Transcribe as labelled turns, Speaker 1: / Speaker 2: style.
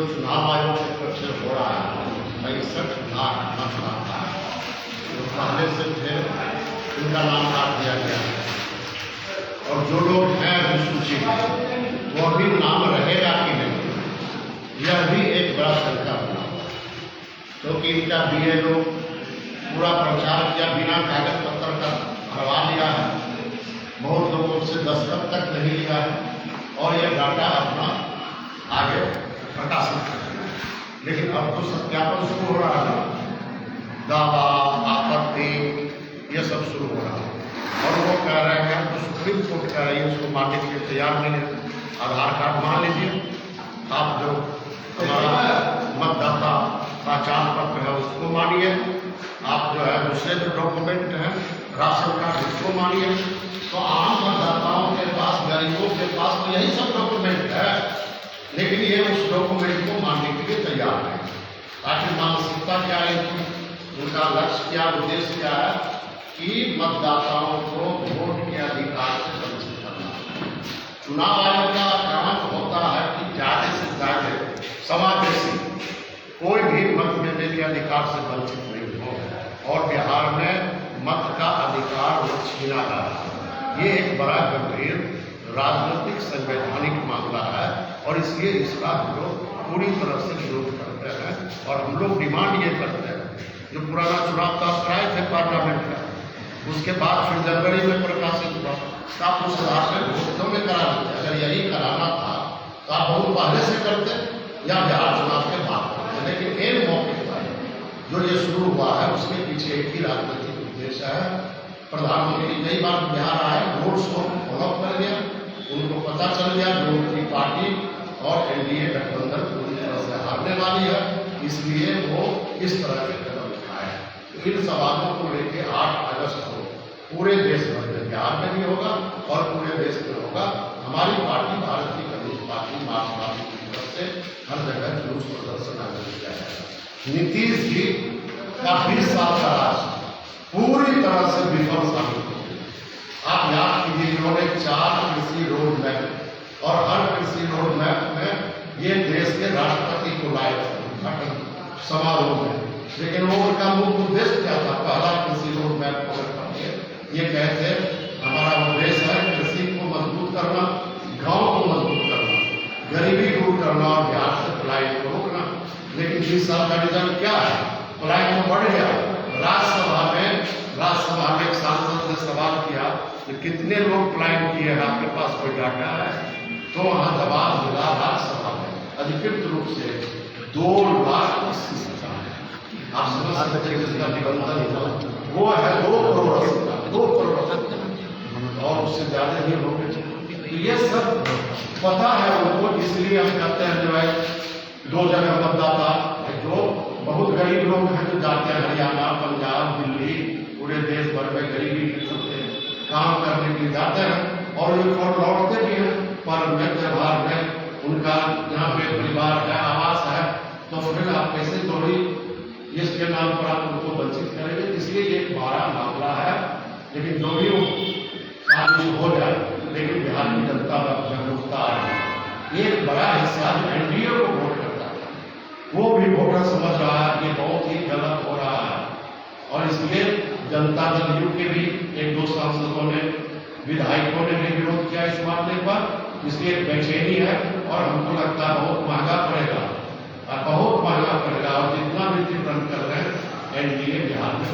Speaker 1: चुनाव आयोग की तरफ से हो रहा है 65 लाख मतदाता जो पहले से थे उनका नाम काट दिया गया है और जो लोग हैं अभी सूची में वो अभी नाम रहेगा कि नहीं, यह भी एक बड़ा शंका बना, क्योंकि इनका BLO पूरा प्रचार किया, बिना कागज पत्र का करवा लिया है, बहुत लोगों से दस्तखत तक नहीं लिया है और यह डाटा अपना आगे प्रकाशित कर रहे हैं। लेकिन अब तो सत्यापन शुरू हो रहा है, दावा आपत्ति ये सब शुरू हो रहा है और वो कह रहे हैं तो सुप्रीम कोर्ट कह रही है उसको मानने के लिए तैयार नहीं है। आधार कार्ड मान लीजिए, आप जो हमारा मतदाता पहचान पत्र है उसको मानिए, आप जो है दूसरे जो डॉक्यूमेंट हैं राशन कार्ड उसको मानिए, तो आम मतदाताओं के पास, गरीबों के पास तो यही सब डॉक्यूमेंट है, लेकिन ये उस डॉक्यूमेंट को मानने के लिए तैयार है। आखिर मानसिकता क्या है, उनका लक्ष्य क्या, उद्देश्य क्या है कि मतदाताओं को वोट के अधिकार से वंचित करना। चुनाव आयोग का काम होता है कि ज़्यादा से ज़्यादा समावेशी कोई भी मत देने के अधिकार से वंचित नहीं हो और बिहार में मत का अधिकार वो छीना जा रहा है। ये एक बड़ा गंभीर राजनीतिक संवैधानिक मामला है और इसलिए इसका हम लोग पूरी तरह से विरोध करते हैं और हम लोग डिमांड ये करते हैं, जो पुराना चुनाव का कराए थे पार्लियामेंट का, उसके बाद फिर जनवरी में प्रकाशित हुआ, आप उस आधार पर वोटों में करा देते। अगर यही कराना था तो आप बहुत पहले से करते या बिहार चुनाव के बाद करते, लेकिन एक मौके पर जो ये शुरू हुआ है उसके पीछे एक ही राजनीतिक उद्देश्य है। प्रधानमंत्री कई बार बिहार आए, वोट शो फ्लॉप कर गया, उनको पता चल गया जो उनकी पार्टी और NDA गठबंधन पूरी तरह से हारने वाली है, इसलिए वो इस तरह के कदम उठाए। तो इन सवालों को लेकर 8 अगस्त को पूरे देश भर में, बिहार में भी होगा और पूरे देश में होगा। हमारी पार्टी भारतीय कम्युनिस्ट पार्टी मार्क्सवादी की तरफ से हर जगह जुलूस प्रदर्शन आयोजित किया जाएगा। नीतीश जी का 20 साल का राज पूरी तरह से विफल साबित हो गया। आप याद कीजिए, इन्होंने 4 कृषि रोड मैप और हर कृषि रोड मैप में ये देश के राष्ट्रपति को लाए थे उद्घाटन समारोह में, लेकिन वो उनका मुख्य उद्देश्य क्या था? पहला कृषि रोड मैप को ये कहते हमारा उद्देश्य है कृषि को मजबूत करना, गांव को मजबूत करना, गरीबी दूर करना और बिहार से पलायन को रोकना। लेकिन 20 साल का रिजल्ट क्या है? पलायन तो बढ़ गया। राज्यसभा में एक सांसद ने सवाल किया कि कितने लोग पलायन किए हैं, आपके पास कोई डाटा है? तो वहां जवाब मिला राज्यसभा में अधिकृत रूप से 2,80,000। आप समझ सकते हैं जिसका निबंधन वो है 2 करोड़ और उससे ज्यादा ही हो गए। तो ये सब पता है उनको, इसलिए हम कहते हैं जो है 2 जगह मतदाता जो बहुत गरीब लोग हैं जो जाते हैं हरियाणा, पंजाब, दिल्ली, पूरे देश भर में गरीबी के चलते काम करने के लिए जाते हैं और वे लौटते भी हैं, पर में त्यौहार में उनका यहाँ पे परिवार है, आवास है, तो फिर आप कैसे थोड़ी इसके नाम पर आप उनको वंचित करेंगे। इसलिए एक बड़ा मामला है, लेकिन जो भी साजिश हो जाए, लेकिन बिहार की जनता का जागरूकता है। एक बड़ा हिस्सा NDA को वोट करता है, वो भी वोटर समझ रहा है ये बहुत ही गलत हो रहा है और इसलिए जनता दल यू के भी 1-2 सांसदों ने, विधायकों ने भी विरोध किया इस मामले पर। इसलिए बेचैनी है और हमको लगता है बहुत महंगा पड़ेगा और बहुत महंगा पड़ेगा और जितना भी कर रहे हैं NDA बिहार में